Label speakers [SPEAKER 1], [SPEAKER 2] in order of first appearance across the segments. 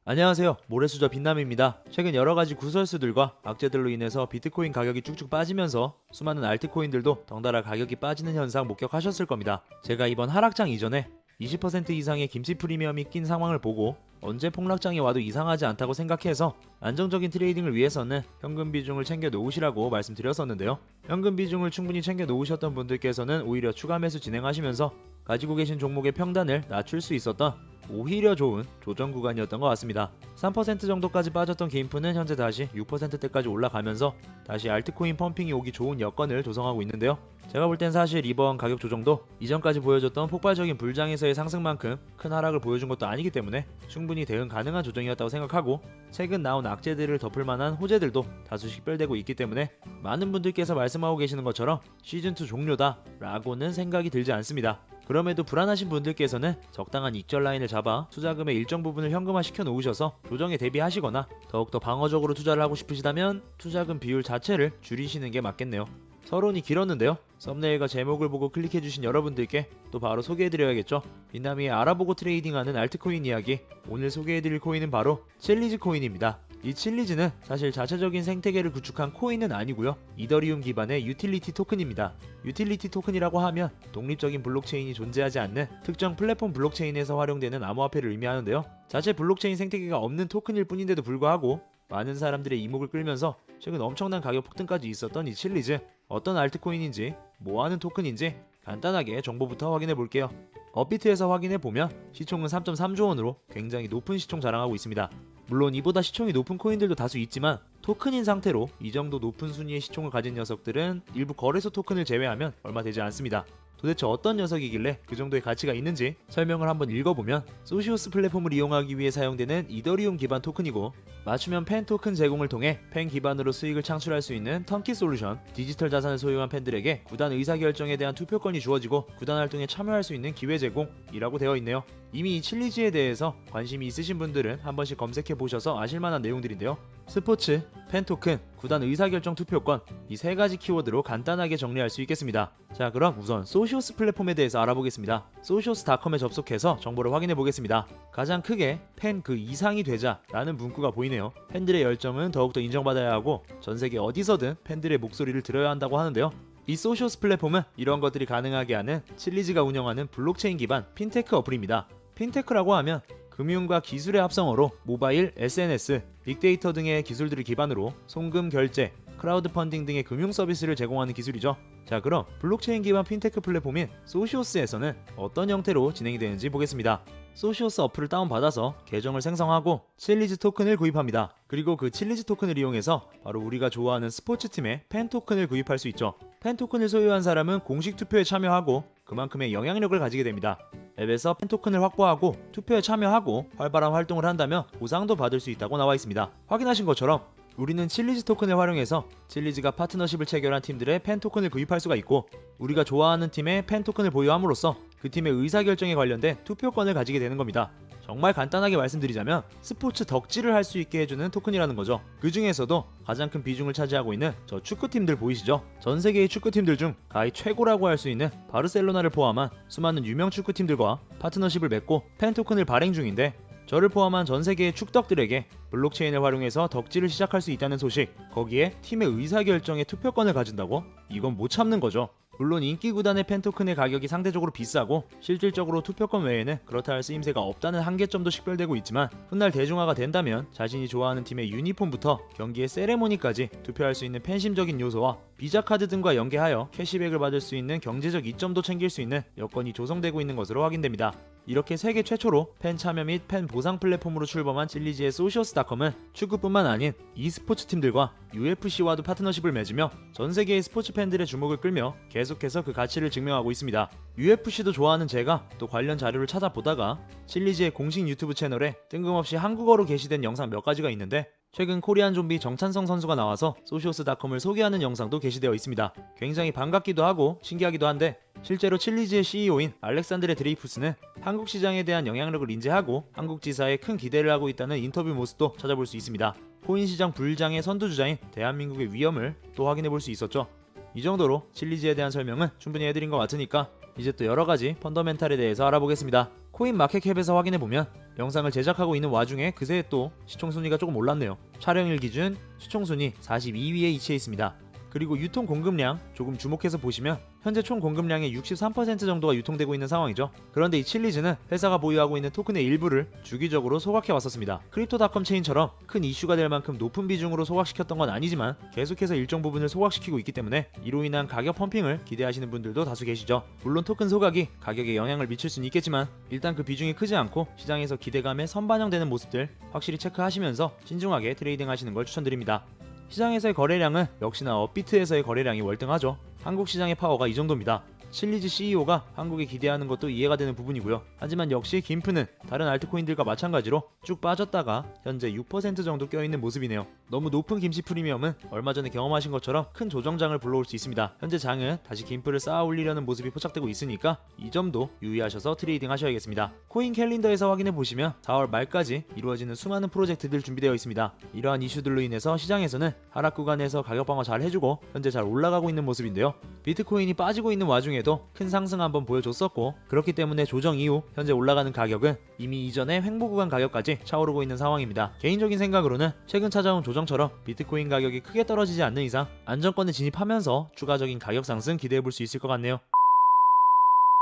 [SPEAKER 1] 안녕하세요. 모래수저 빛남입니다. 최근 여러가지 구설수들과 악재들로 인해서 비트코인 가격이 쭉쭉 빠지면서 수많은 알트코인들도 덩달아 가격이 빠지는 현상 목격하셨을 겁니다. 제가 이번 하락장 이전에 20% 이상의 김치 프리미엄이 낀 상황을 보고 언제 폭락장이 와도 이상하지 않다고 생각해서 안정적인 트레이딩을 위해서는 현금 비중을 챙겨 놓으시라고 말씀드렸었는데요. 현금 비중을 충분히 챙겨 놓으셨던 분들께서는 오히려 추가 매수 진행하시면서 가지고 계신 종목의 평단을 낮출 수 있었던 오히려 좋은 조정 구간이었던 것 같습니다. 3% 정도까지 빠졌던 게임프는 현재 다시 6%대까지 올라가면서 다시 알트코인 펌핑이 오기 좋은 여건을 조성하고 있는데요. 제가 볼 땐 사실 이번 가격 조정도 이전까지 보여줬던 폭발적인 불장에서의 상승만큼 큰 하락을 보여준 것도 아니기 때문에 충분히 대응 가능한 조정이었다고 생각하고, 최근 나온 악재들을 덮을 만한 호재들도 다수 식별되고 있기 때문에 많은 분들께서 말씀하고 계시는 것처럼 시즌2 종료다 라고는 생각이 들지 않습니다. 그럼에도 불안하신 분들께서는 적당한 익절 라인을 잡아 투자금의 일정 부분을 현금화 시켜 놓으셔서 조정에 대비하시거나, 더욱더 방어적으로 투자를 하고 싶으시다면 투자금 비율 자체를 줄이시는 게 맞겠네요. 서론이 길었는데요. 썸네일과 제목을 보고 클릭해주신 여러분들께 또 바로 소개해드려야겠죠. 빛남이의 알아보고 트레이딩하는 알트코인 이야기, 오늘 소개해드릴 코인은 바로 칠리즈 코인입니다. 이 칠리즈는 사실 자체적인 생태계를 구축한 코인은 아니고요, 이더리움 기반의 유틸리티 토큰입니다. 유틸리티 토큰이라고 하면 독립적인 블록체인이 존재하지 않는 특정 플랫폼 블록체인에서 활용되는 암호화폐를 의미하는데요, 자체 블록체인 생태계가 없는 토큰일 뿐인데도 불구하고 많은 사람들의 이목을 끌면서 최근 엄청난 가격 폭등까지 있었던 이 칠리즈, 어떤 알트코인인지, 뭐하는 토큰인지 간단하게 정보부터 확인해 볼게요. 업비트에서 확인해 보면 시총은 3.3조 원으로 굉장히 높은 시총 자랑하고 있습니다. 물론 이보다 시총이 높은 코인들도 다수 있지만 토큰인 상태로 이 정도 높은 순위의 시총을 가진 녀석들은 일부 거래소 토큰을 제외하면 얼마 되지 않습니다. 도대체 어떤 녀석이길래 그 정도의 가치가 있는지 설명을 한번 읽어보면, 소시오스 플랫폼을 이용하기 위해 사용되는 이더리움 기반 토큰이고, 맞춤형 팬 토큰 제공을 통해 팬 기반으로 수익을 창출할 수 있는 턴키 솔루션, 디지털 자산을 소유한 팬들에게 구단 의사결정에 대한 투표권이 주어지고 구단 활동에 참여할 수 있는 기회 제공이라고 되어 있네요. 이미 이 칠리즈에 대해서 관심이 있으신 분들은 한 번씩 검색해 보셔서 아실만한 내용들인데요. 스포츠, 팬 토큰, 구단 의사결정 투표권, 이 세 가지 키워드로 간단하게 정리할 수 있겠습니다. 자, 그럼 우선 소시오스 플랫폼에 대해서 알아보겠습니다. 소시오스닷컴에 접속해서 정보를 확인해 보겠습니다. 가장 크게 팬 그 이상이 되자 라는 문구가 보이네요. 팬들의 열정은 더욱더 인정받아야 하고 전세계 어디서든 팬들의 목소리를 들어야 한다고 하는데요. 이 소시오스 플랫폼은 이런 것들이 가능하게 하는 칠리즈가 운영하는 블록체인 기반 핀테크 어플입니다. 핀테크라고 하면 금융과 기술의 합성어로 모바일, SNS, 빅데이터 등의 기술들을 기반으로 송금 결제, 크라우드 펀딩 등의 금융 서비스를 제공하는 기술이죠. 자, 그럼 블록체인 기반 핀테크 플랫폼인 소시오스에서는 어떤 형태로 진행이 되는지 보겠습니다. 소시오스 어플을 다운받아서 계정을 생성하고 칠리즈 토큰을 구입합니다. 그리고 그 칠리즈 토큰을 이용해서 바로 우리가 좋아하는 스포츠팀의 팬 토큰을 구입할 수 있죠. 팬 토큰을 소유한 사람은 공식 투표에 참여하고 그만큼의 영향력을 가지게 됩니다. 앱에서 팬 토큰을 확보하고 투표에 참여하고 활발한 활동을 한다면 보상도 받을 수 있다고 나와 있습니다. 확인하신 것처럼 우리는 칠리즈 토큰을 활용해서 칠리즈가 파트너십을 체결한 팀들의 팬 토큰을 구입할 수가 있고, 우리가 좋아하는 팀의 팬 토큰을 보유함으로써 그 팀의 의사결정에 관련된 투표권을 가지게 되는 겁니다. 정말 간단하게 말씀드리자면 스포츠 덕질을 할 수 있게 해주는 토큰이라는 거죠. 그 중에서도 가장 큰 비중을 차지하고 있는 저 축구팀들 보이시죠? 전 세계의 축구팀들 중 가히 최고라고 할 수 있는 바르셀로나를 포함한 수많은 유명 축구팀들과 파트너십을 맺고 팬 토큰을 발행 중인데, 저를 포함한 전 세계의 축덕들에게 블록체인을 활용해서 덕질을 시작할 수 있다는 소식, 거기에 팀의 의사결정에 투표권을 가진다고? 이건 못 참는 거죠. 물론 인기 구단의 팬토큰의 가격이 상대적으로 비싸고 실질적으로 투표권 외에는 그렇다 할 쓰임새가 없다는 한계점도 식별되고 있지만, 훗날 대중화가 된다면 자신이 좋아하는 팀의 유니폼부터 경기의 세레모니까지 투표할 수 있는 팬심적인 요소와 비자 카드 등과 연계하여 캐시백을 받을 수 있는 경제적 이점도 챙길 수 있는 여건이 조성되고 있는 것으로 확인됩니다. 이렇게 세계 최초로 팬 참여 및 팬 보상 플랫폼으로 출범한 칠리즈의 소시오스닷컴은 축구뿐만 아닌 e스포츠 팀들과 UFC와도 파트너십을 맺으며 전 세계의 스포츠 팬들의 주목을 끌며 계속해서 그 가치를 증명하고 있습니다. UFC도 좋아하는 제가 또 관련 자료를 찾아보다가 칠리즈의 공식 유튜브 채널에 뜬금없이 한국어로 게시된 영상 몇 가지가 있는데, 최근 코리안 좀비 정찬성 선수가 나와서 소시오스닷컴을 소개하는 영상도 게시되어 있습니다. 굉장히 반갑기도 하고 신기하기도 한데, 실제로 칠리즈의 CEO인 알렉산드레 드레이푸스는 한국 시장에 대한 영향력을 인지하고 한국 지사에 큰 기대를 하고 있다는 인터뷰 모습도 찾아볼 수 있습니다. 코인 시장 불장의 선두주자인 대한민국의 위험을 또 확인해 볼 수 있었죠. 이 정도로 칠리즈에 대한 설명은 충분히 해드린 것 같으니까 이제 또 여러가지 펀더멘탈에 대해서 알아보겠습니다. 코인 마켓캡에서 확인해보면 영상을 제작하고 있는 와중에 그새 또 시총순위가 조금 올랐네요. 촬영일 기준 시총순위 42위에 위치해 있습니다. 그리고 유통 공급량 조금 주목해서 보시면 현재 총 공급량의 63% 정도가 유통되고 있는 상황이죠. 그런데 이 칠리즈는 회사가 보유하고 있는 토큰의 일부를 주기적으로 소각해 왔었습니다. 크립토닷컴 체인처럼 큰 이슈가 될 만큼 높은 비중으로 소각시켰던 건 아니지만 계속해서 일정 부분을 소각시키고 있기 때문에 이로 인한 가격 펌핑을 기대하시는 분들도 다수 계시죠. 물론 토큰 소각이 가격에 영향을 미칠 수는 있겠지만 일단 그 비중이 크지 않고 시장에서 기대감에 선반영되는 모습들 확실히 체크하시면서 신중하게 트레이딩 하시는 걸 추천드립니다. 시장에서의 거래량은 역시나 업비트에서의 거래량이 월등하죠. 한국 시장의 파워가 이 정도입니다. 칠리즈 CEO가 한국에 기대하는 것도 이해가 되는 부분이고요. 하지만 역시 김프는 다른 알트코인들과 마찬가지로 쭉 빠졌다가 현재 6% 정도 껴있는 모습이네요. 너무 높은 김치 프리미엄은 얼마 전에 경험하신 것처럼 큰 조정장을 불러올 수 있습니다. 현재 장은 다시 김프를 쌓아 올리려는 모습이 포착되고 있으니까 이 점도 유의하셔서 트레이딩 하셔야겠습니다. 코인 캘린더에서 확인해 보시면 4월 말까지 이루어지는 수많은 프로젝트들 준비되어 있습니다. 이러한 이슈들로 인해서 시장에서는 하락 구간에서 가격 방어 잘 해주고 현재 잘 올라가고 있는 모습인데요. 비트코인이 빠지고 있는 와중에도 큰 상승 한번 보여줬었고, 그렇기 때문에 조정 이후 현재 올라가는 가격은 이미 이전의 횡보 구간 가격까지 차오르고 있는 상황입니다. 개인적인 생각으로는 최근 찾아온 조정처럼 비트코인 가격이 크게 떨어지지 않는 이상 안정권에 진입하면서 추가적인 가격 상승 기대해 볼 수 있을 것 같네요.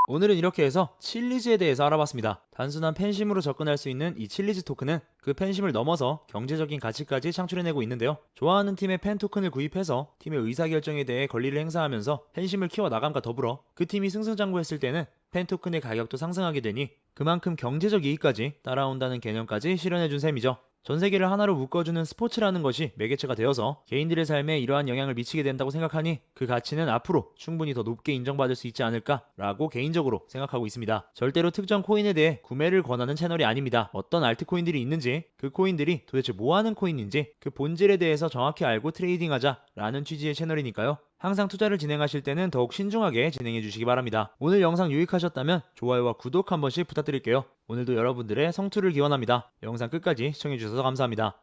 [SPEAKER 1] 오늘은 이렇게 해서 칠리즈에 대해서 알아봤습니다. 단순한 팬심으로 접근할 수 있는 이 칠리즈 토큰은 그 팬심을 넘어서 경제적인 가치까지 창출해내고 있는데요. 좋아하는 팀의 팬 토큰을 구입해서 팀의 의사결정에 대해 권리를 행사하면서 팬심을 키워나감과 더불어 그 팀이 승승장구했을 때는 팬 토큰의 가격도 상승하게 되니 그만큼 경제적 이익까지 따라온다는 개념까지 실현해준 셈이죠. 전 세계를 하나로 묶어주는 스포츠라는 것이 매개체가 되어서 개인들의 삶에 이러한 영향을 미치게 된다고 생각하니 그 가치는 앞으로 충분히 더 높게 인정받을 수 있지 않을까라고 개인적으로 생각하고 있습니다. 절대로 특정 코인에 대해 구매를 권하는 채널이 아닙니다. 어떤 알트코인들이 있는지, 그 코인들이 도대체 뭐하는 코인인지 그 본질에 대해서 정확히 알고 트레이딩하자라는 취지의 채널이니까요. 항상 투자를 진행하실 때는 더욱 신중하게 진행해 주시기 바랍니다. 오늘 영상 유익하셨다면 좋아요와 구독 한 번씩 부탁드릴게요. 오늘도 여러분들의 성투를 기원합니다. 영상 끝까지 시청해 주셔서 감사합니다.